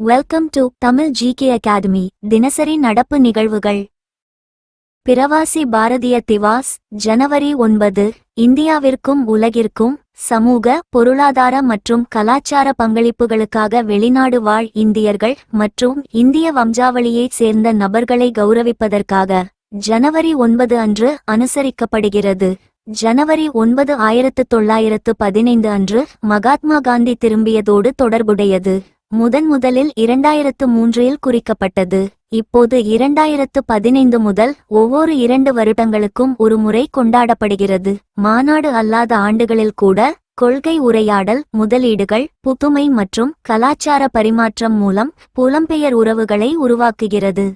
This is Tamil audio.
Welcome to Tamil GK academy. தினசரி நடப்பு நிகழ்வுகள். பிரவாசி பாரதிய திவாஸ் ஜனவரி 9. இந்தியாவிற்கும் உலகிற்கும் சமூக, பொருளாதார மற்றும் கலாச்சார பங்களிப்புகளுக்காக வெளிநாடு வாழ் இந்தியர்கள் மற்றும் இந்திய வம்சாவளியைச் சேர்ந்த நபர்களை கௌரவிப்பதற்காக ஜனவரி 9 அன்று அனுசரிக்கப்படுகிறது. ஜனவரி 9 1915 அன்று மகாத்மா காந்தி திரும்பியதோடு தொடர்புடையது. முதலில் 2003இல் குறிக்கப்பட்டது. இப்போது 2015 முதல் ஒவ்வொரு 2 வருடங்களுக்கும் ஒரு முறை கொண்டாடப்படுகிறது. மாநாடு அல்லாத ஆண்டுகளில் கூட கொள்கை உரையாடல், முதலீடுகள், புதுமை மற்றும் கலாச்சார பரிமாற்றம் மூலம் புலம்பெயர் உறவுகளை உருவாக்குகிறது.